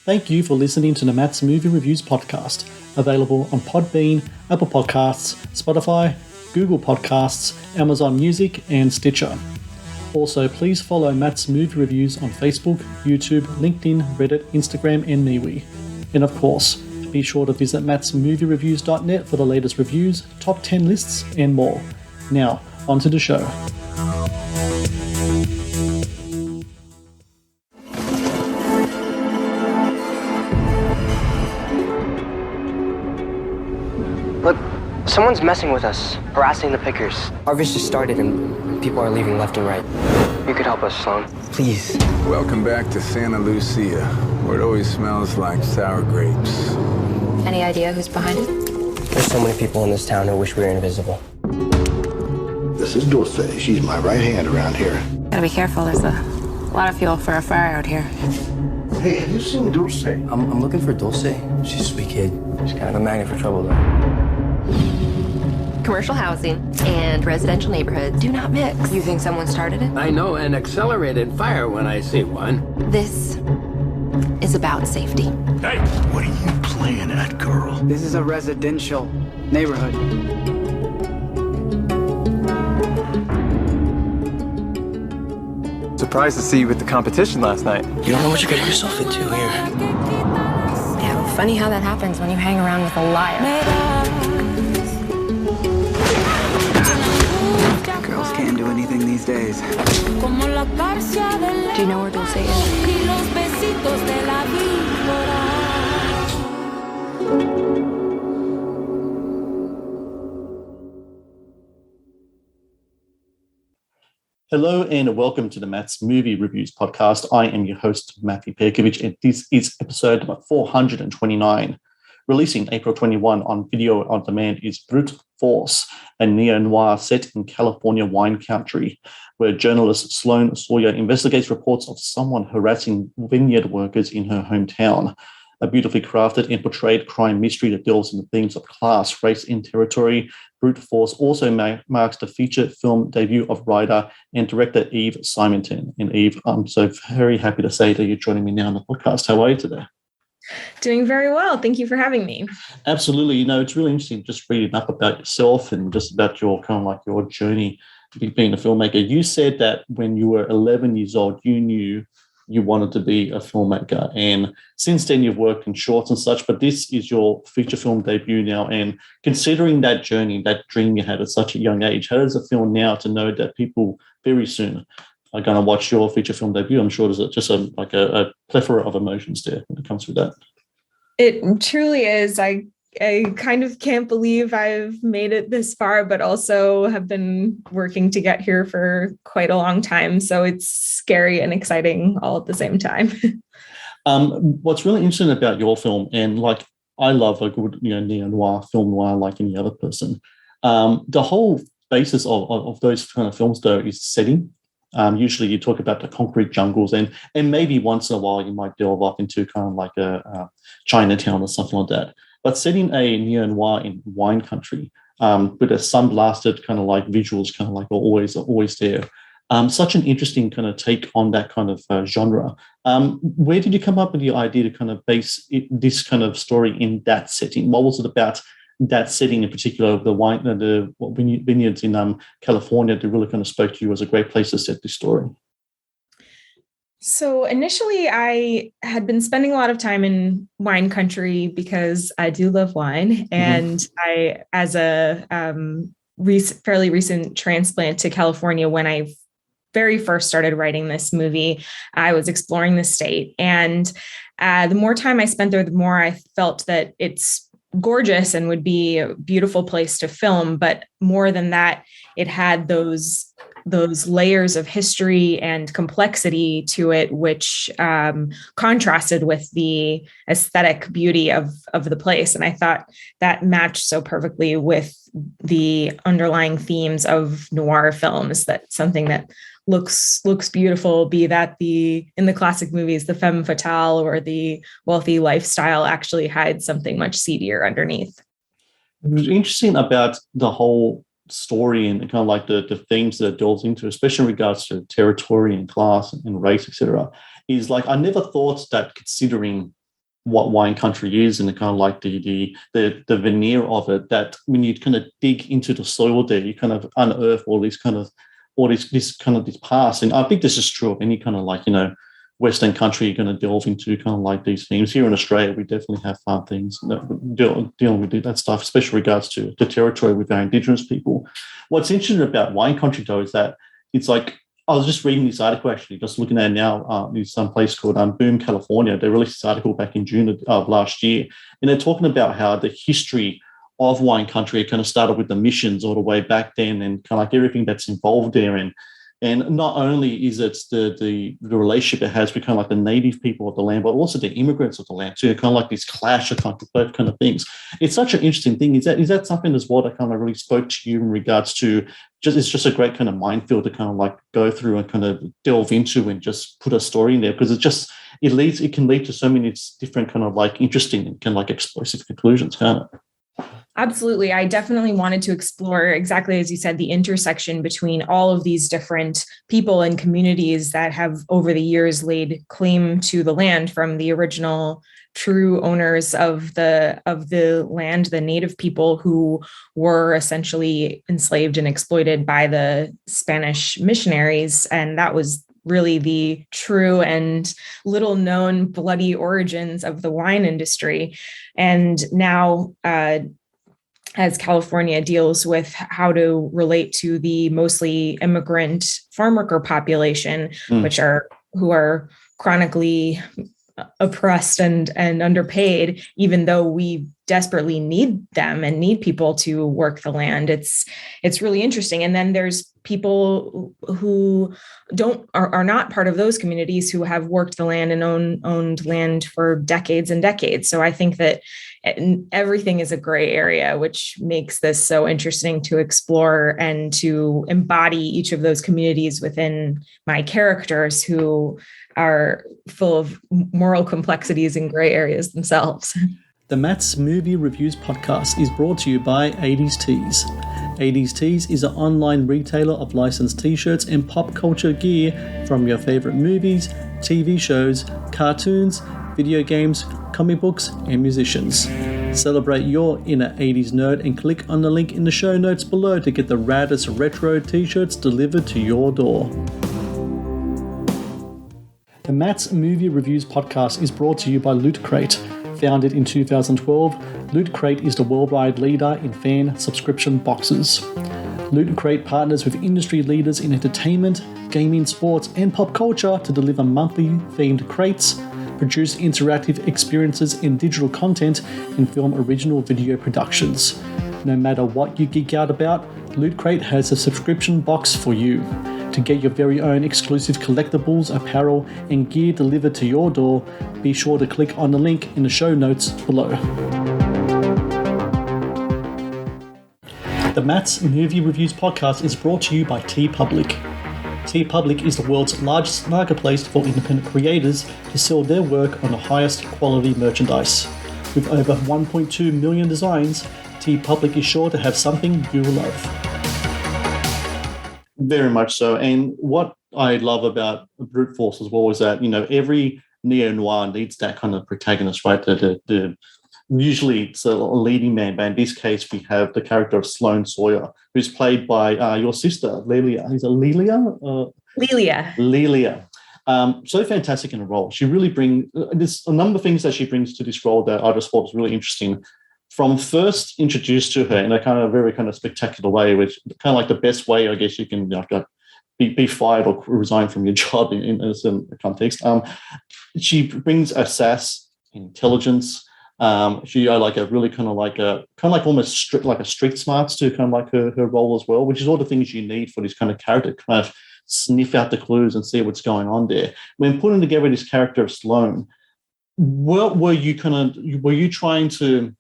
Thank you for listening to the Matt's Movie Reviews podcast, available on Podbean, Apple Podcasts, Spotify, Google Podcasts, Amazon Music, and Stitcher. Also, please follow Matt's Movie Reviews on Facebook, YouTube, LinkedIn, Reddit, Instagram, and MeWe. And of course, be sure to visit mattsmoviereviews.net for the latest reviews, top 10 lists, and more. Now, on to the show. Look, someone's messing with us, harassing the pickers. Harvest just started and people are leaving left and right. You could help us, Sloan. Please. Welcome back to Santa Lucia, where it always smells like sour grapes. Any idea who's behind it? There's so many people in this town who wish we were invisible. This is Dulce. She's my right hand around here. Gotta be careful, there's a lot of fuel for a fire out here. Hey, have you seen Dulce? I'm looking for Dulce. She's a sweet kid. She's kind of a magnet for trouble, though. Commercial housing and residential neighborhoods do not mix. You think someone started it? I know an accelerated fire when I see one. This is about safety. Hey, what are you playing at, girl? This is a residential neighborhood. Surprised to see you with the competition last night. You don't know what you're getting yourself into here. Yeah, well, funny how that happens when you hang around with a liar. Girls can't do anything these days. Do you know where Dulce is? Hello and welcome to the Matt's Movie Reviews podcast. I am your host, Matthew Pejkovic, and this is episode number 429. Releasing April 21 on video on demand is Brut Force, a neo-noir set in California wine country, where journalist Sloan Sawyer investigates reports of someone harassing vineyard workers in her hometown. A beautifully crafted and portrayed crime mystery that delves into themes of class, race, and territory. Brut Force also marks the feature film debut of writer and director Eve Symington. And Eve, I'm so very happy to say that you're joining me now on the podcast. How are you today? Doing very well. Thank you for having me. Absolutely. You know, it's really interesting just reading up about yourself and just about your kind of like your journey being a filmmaker. You said that when you were 11 years old, you knew you wanted to be a filmmaker. And since then you've worked in shorts and such, but this is your feature film debut now. And considering that journey, that dream you had at such a young age, how does it feel now to know that people very soon are going to watch your feature film debut? I'm sure there's just a plethora of emotions there when it comes with that. It truly is. I kind of can't believe I've made it this far, but also have been working to get here for quite a long time. So it's scary and exciting all at the same time. What's really interesting about your film, and like I love a good neo-noir, film noir like any other person, the whole basis of those kind of films though is setting. Usually you talk about the concrete jungles and maybe once in a while you might delve off into kind of like a Chinatown or something like that. But setting a neo-noir in wine country with a sun-blasted kind of like visuals kind of like always there. Such an interesting kind of take on that kind of genre. Where did you come up with the idea to kind of base this kind of story in that setting? What was it about that setting in particular, the vineyards in California that really kind of spoke to you as a great place to set this story? So initially I had been spending a lot of time in wine country because I do love wine. And I, as a fairly recent transplant to California, when I very first started writing this movie, I was exploring the state. And the more time I spent there, the more I felt that it's gorgeous and would be a beautiful place to film. But more than that, it had those layers of history and complexity to it, which contrasted with the aesthetic beauty of the place. And I thought that matched so perfectly with the underlying themes of noir films, that something that looks beautiful, be that in the classic movies, the femme fatale or the wealthy lifestyle actually hides something much seedier underneath. It was interesting about the whole story and kind of like the themes that it delves into, especially in regards to territory and class and race, etc., is like I never thought that considering what wine country is and the kind of like the veneer of it, that when you kind of dig into the soil there, you kind of unearth this past. And I think this is true of any kind of like, Western country you're going to delve into kind of like these themes. Here in Australia, we definitely have fun things dealing with that stuff, especially regards to the territory with our Indigenous people. What's interesting about wine country, though, is that it's like, I was just reading this article, actually, just looking at it now. There's some place called Boom, California. They released this article back in June of last year, and they're talking about how the history of wine country kind of started with the missions all the way back then, and kind of like everything that's involved there. And not only is it the relationship it has with kind of like the native people of the land, but also the immigrants of the land too, kind of like this clash of both kind of things. It's such an interesting thing. Is that something as well that kind of really spoke to you in regards to it's just a great kind of minefield to kind of like go through and kind of delve into and just put a story in there, because it can lead to so many different kind of like interesting and kind of like explosive conclusions, can't it? Absolutely. I definitely wanted to explore, exactly as you said, the intersection between all of these different people and communities that have over the years laid claim to the land, from the original true owners of the land, the native people who were essentially enslaved and exploited by the Spanish missionaries. And that was really the true and little known bloody origins of the wine industry. And now, as California deals with how to relate to the mostly immigrant farm worker population, who are chronically oppressed and underpaid, even though we desperately need them and need people to work the land. It's really interesting. And then there's people who are not part of those communities who have worked the land and owned land for decades and decades. So I think that everything is a gray area, which makes this so interesting to explore and to embody each of those communities within my characters, who are full of moral complexities and gray areas themselves. The Matt's Movie Reviews podcast is brought to you by 80s Tees. 80s Tees is an online retailer of licensed t-shirts and pop culture gear from your favorite movies, TV shows, cartoons, video games, comic books, and musicians. Celebrate your inner 80s nerd and click on the link in the show notes below to get the raddest retro t-shirts delivered to your door. The Matt's Movie Reviews podcast is brought to you by Loot Crate. Founded in 2012, Loot Crate is the worldwide leader in fan subscription boxes. Loot Crate partners with industry leaders in entertainment, gaming, sports, and pop culture to deliver monthly themed crates, produce interactive experiences in digital content, and film original video productions. No matter what you geek out about, Loot Crate has a subscription box for you. To get your very own exclusive collectibles, apparel, and gear delivered to your door, be sure to click on the link in the show notes below. The Matt's Movie Reviews podcast is brought to you by TeePublic. TeePublic is the world's largest marketplace for independent creators to sell their work on the highest quality merchandise. With over 1.2 million designs, TeePublic is sure to have something you love. Very much so. And what I love about Brut Force as well is that, every neo-noir needs that kind of protagonist, right? Usually it's a leading man, but in this case, we have the character of Sloane Sawyer, who's played by your sister, Lelia. Is it Lelia? Lelia. So fantastic in a role. She really brings, there's a number of things that she brings to this role that I just thought was really interesting. From first introduced to her in a kind of very kind of spectacular way, which kind of like the best way, I guess, you can be fired or resign from your job in a certain context. She brings a sass, intelligence. She like a really kind of like almost street smarts to kind of like her role as well, which is all the things you need for this kind of character, kind of sniff out the clues and see what's going on there. When putting together this character of Sloane, were you trying to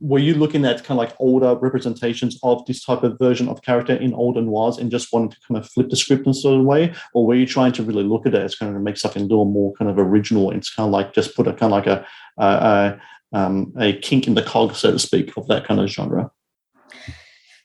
were you looking at kind of like older representations of this type of version of character in older noirs and just wanting to kind of flip the script in sort of way? Or were you trying to really look at it as kind of make something a little more kind of original and it's kind of like just put a kind of like a kink in the cog, so to speak, of that kind of genre?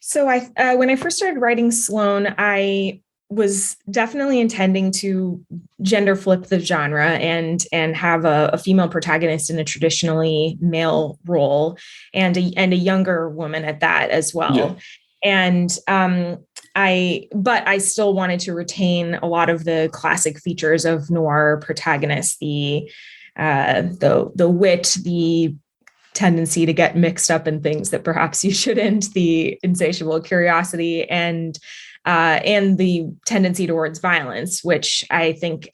So when I first started writing Sloane, I was definitely intending to gender flip the genre and have a female protagonist in a traditionally male role, and a younger woman at that as well. Yeah. And but I still wanted to retain a lot of the classic features of noir protagonists, the wit, the tendency to get mixed up in things that perhaps you shouldn't, the insatiable curiosity, and the tendency towards violence, which I think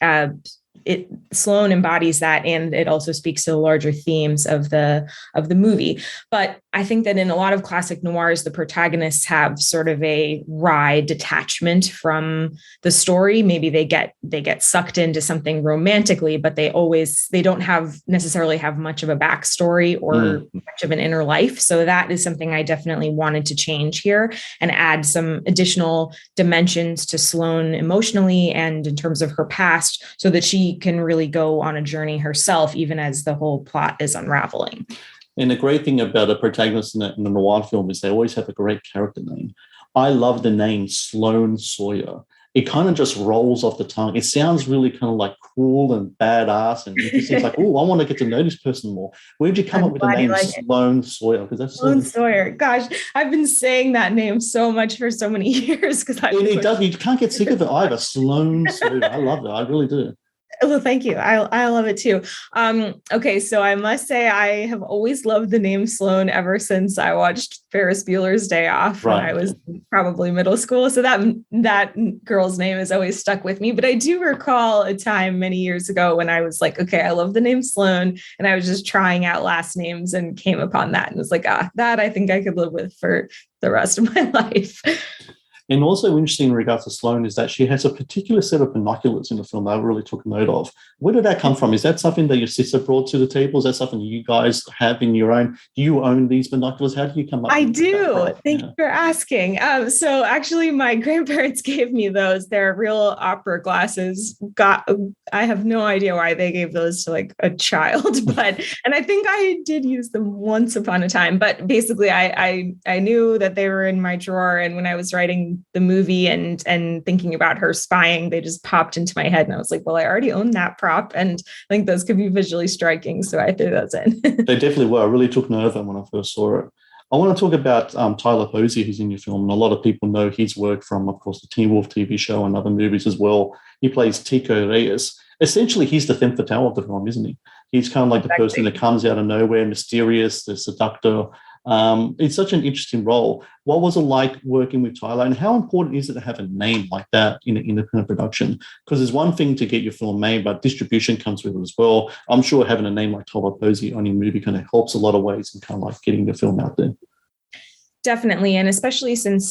Sloane embodies that, and it also speaks to the larger themes of the movie. But I think that in a lot of classic noirs, the protagonists have sort of a wry detachment from the story. Maybe they get sucked into something romantically, but they don't necessarily have much of a backstory or much of an inner life. So that is something I definitely wanted to change here and add some additional dimensions to Sloane emotionally and in terms of her past, so that she can really go on a journey herself, even as the whole plot is unraveling. And the great thing about a protagonist in a noir film is they always have a great character name. I love the name Sloane Sawyer. It kind of just rolls off the tongue. It sounds really kind of like cool and badass, and it seems like, oh, I want to get to know this person more. Where did you come up with the name Sloane Sawyer? Because that's Sloane Sawyer. Gosh, I've been saying that name so much for so many years. Because it does. You can't get sick of it either. Sloane Sawyer. I love it. I really do. Well, thank you. I love it too. Okay, so I must say I have always loved the name Sloane ever since I watched Ferris Bueller's Day Off when I was probably middle school. So that girl's name has always stuck with me. But I do recall a time many years ago when I was like, okay, I love the name Sloane, and I was just trying out last names and came upon that and was like, that I think I could live with for the rest of my life. And also interesting in regards to Sloane is that she has a particular set of binoculars in the film that I really took note of. Where did that come from? Is that something that your sister brought to the table? Is that something you guys have in your own? Do you own these binoculars? How do you come up with I do. Thank you for asking. So actually my grandparents gave me those. They're real opera glasses. I have no idea why they gave those to like a child, and I think I did use them once upon a time, but basically I knew that they were in my drawer, and when I was writing the movie and thinking about her spying, they just popped into my head, and I was like, well, I already own that prop, and I think those could be visually striking, so I threw those in. They definitely were. I really took note of them when I first saw it. I want to talk about Tyler Posey, who's in your film, and a lot of people know his work from, of course, the Teen Wolf TV show and other movies as well. He plays Tico Reyes. Essentially, he's the femme fatale of the film, isn't he? He's kind of like the person that comes out of nowhere, mysterious, the seductor. It's such an interesting role. What was it like working with Tyler, and how important is it to have a name like that in an independent production? Because there's one thing to get your film made, but distribution comes with it as well. I'm sure having a name like Tyler Posey on your movie kind of helps a lot of ways in kind of like getting the film out there. Definitely. And especially since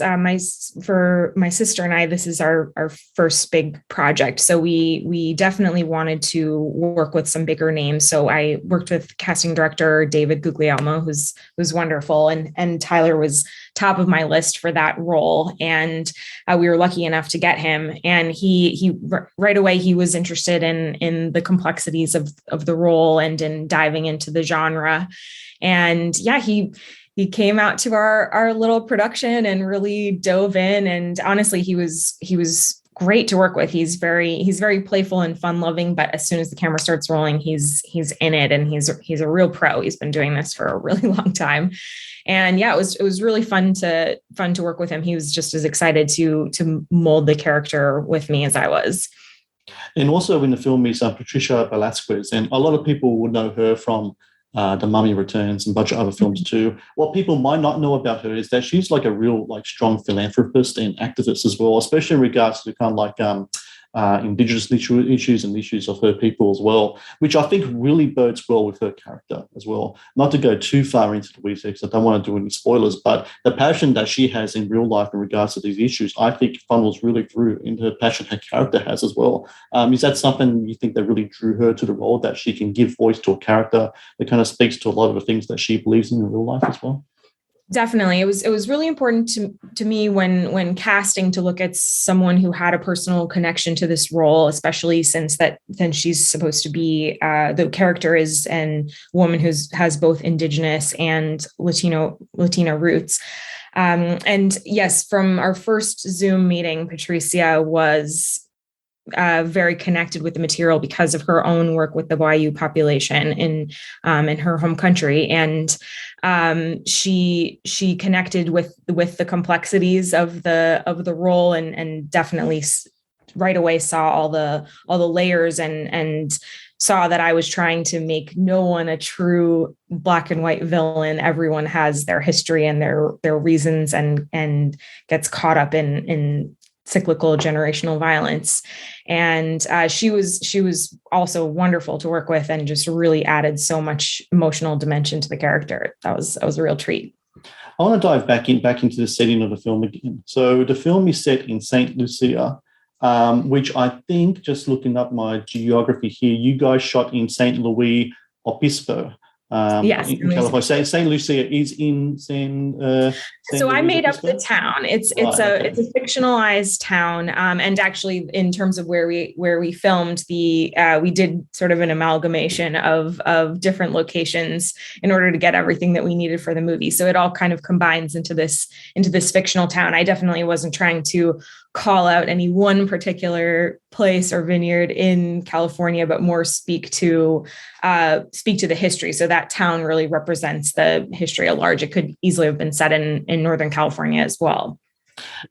for my sister and I, this is our first big project. So we definitely wanted to work with some bigger names. So I worked with casting director David Guglielmo, who's wonderful. And Tyler was top of my list for that role. And we were lucky enough to get him. And he right away, he was interested in the complexities of the role and in diving into the genre. And yeah, he came out to our little production and really dove in. And honestly, he was great to work with. He's very playful and fun loving, but as soon as the camera starts rolling, he's in it, and he's a real pro. He's been doing this for a really long time. And yeah, it was really fun to work with him. He was just as excited to mold the character with me as I was. And also in the film is Patricia Velasquez, and a lot of people would know her from The Mummy Returns and a bunch of other films too. What people might not know about her is that she's like a real like strong philanthropist and activist as well, especially in regards to kind of like Indigenous issues and issues of her people as well, which I think really bodes well with her character as well. Not to go too far into the weeds because I don't want to do any spoilers, but the passion that she has in real life in regards to these issues, I think funnels really through into the passion her character has as well. Is that something you think that really drew her to the role, that she can give voice to a character that kind of speaks to a lot of the things that she believes in real life as well? Definitely. It was really important to me when casting to look at someone who had a personal connection to this role, especially since she's supposed to be the character is a woman who has both Indigenous and Latino roots. And yes, from our first Zoom meeting, Patricia was very connected with the material because of her own work with the Wayuu population in her home country, and she connected with the complexities of the role, and definitely right away saw all the layers, and saw that I was trying to make no one a true black and white villain. Everyone has their history and their reasons, and gets caught up in cyclical generational violence. And she was also wonderful to work with, and just really added so much emotional dimension to the character. That was a real treat. I want to dive back into the setting of the film again. So the film is set in St. Lucia, which I think, just looking up my geography here, you guys shot in St. Louis Obispo. Yes, in California. St. Lucia is in San. So I made up the town. It's a fictionalized town, and actually, in terms of where we filmed, we did sort of an amalgamation of different locations in order to get everything that we needed for the movie. So it all kind of combines into this fictional town. I definitely wasn't trying to call out any one particular place or vineyard in California, but more speak to the history. So that town really represents the history at large. It could easily have been set in Northern California as well.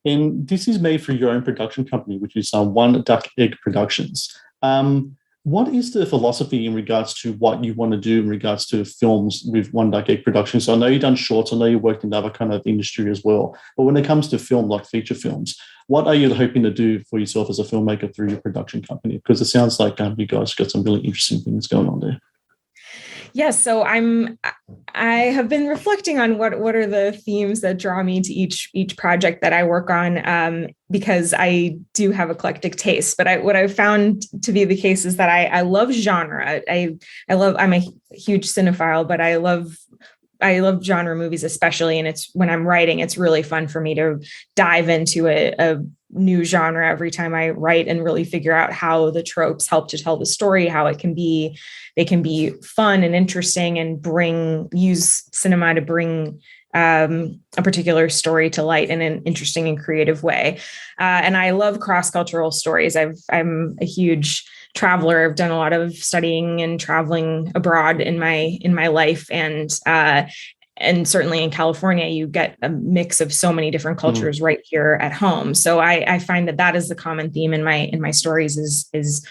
And this is made for your own production company, which is One Duck Egg Productions. What is the philosophy in regards to what you want to do in regards to films with One Duck Egg Productions? So I know you've done shorts, I know you worked in other kind of industry as well, but when it comes to film, like feature films, what are you hoping to do for yourself as a filmmaker through your production company? Because it sounds like you guys got some really interesting things going on there. Yes, so I have been reflecting on what are the themes that draw me to each project that I work on, because I do have eclectic tastes. But what I've found to be the case is that I love genre. I'm a huge cinephile, but I love genre movies especially, and it's when I'm writing, it's really fun for me to dive into a new genre every time I write and really figure out how the tropes help to tell the story, how they can be fun and interesting, and use cinema to bring a particular story to light in an interesting and creative way. And I love cross-cultural stories. I'm a huge traveler. I've done a lot of studying and traveling abroad in my life, and certainly in California, you get a mix of so many different cultures right here at home. So I find that is the common theme in my stories is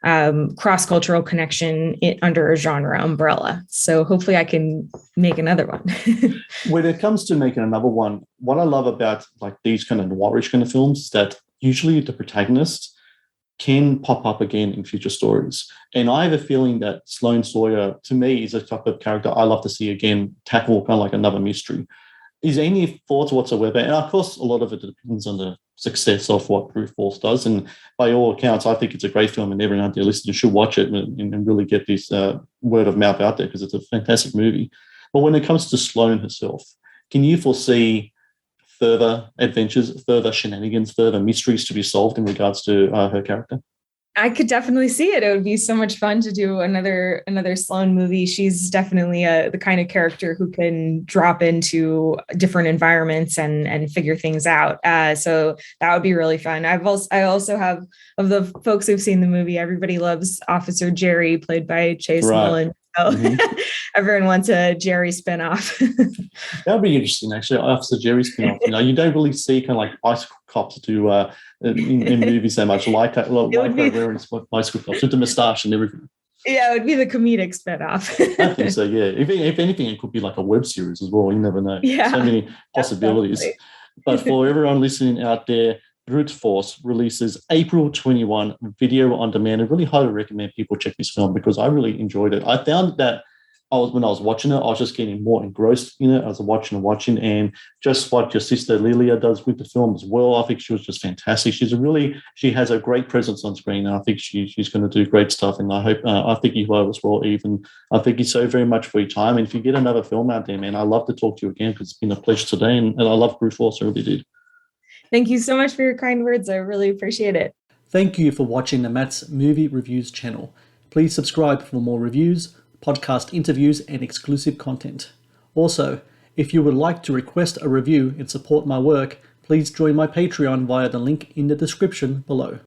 cross-cultural connection under a genre umbrella. So hopefully I can make another one. When it comes to making another one, what I love about like these kind of noirish kind of films is that usually the protagonist can pop up again in future stories. And I have a feeling that Sloane Sawyer, to me, is a type of character I love to see again tackle kind of like another mystery. Is there any thoughts whatsoever? And of course, a lot of it depends on the success of what Brut Force does. And by all accounts, I think it's a great film, and everyone out there listening should watch it and really get this word of mouth out there, because it's a fantastic movie. But when it comes to Sloane herself, can you foresee further adventures, further shenanigans, further mysteries to be solved in regards to her character? I could definitely see it. It would be so much fun to do another Sloane movie. She's definitely the kind of character who can drop into different environments and figure things out. So that would be really fun. I also have, of the folks who've seen the movie, everybody loves Officer Jerry, played by Chase Mullen. So everyone wants a Jerry spinoff. That would be interesting, actually. Officer Jerry spinoff. You don't really see kind of like bicycle cops do in movies so much, like wearing bicycle cops with the moustache and everything. Yeah, it would be the comedic spinoff. I think so. Yeah, if anything, it could be like a web series as well. You never know. Yeah, so many possibilities. Definitely. But for everyone listening out there, Brut Force releases April 21, video on demand. I really highly recommend people check this film because I really enjoyed it. I found that when I was watching it, I was just getting more engrossed in it as I was watching, and just what your sister Lilia does with the film as well. I think she was just fantastic. She has a great presence on screen, and I think she's going to do great stuff. And I think you will as well, Eve. And I thank you so very much for your time. And if you get another film out there, man, I'd love to talk to you again because it's been a pleasure today, and I love Brut Force. I really did. Thank you so much for your kind words. I really appreciate it. Thank you for watching the Matt's Movie Reviews channel. Please subscribe for more reviews, podcast interviews, and exclusive content. Also, If you would like to request a review and support my work, please join my Patreon via the link in the description below.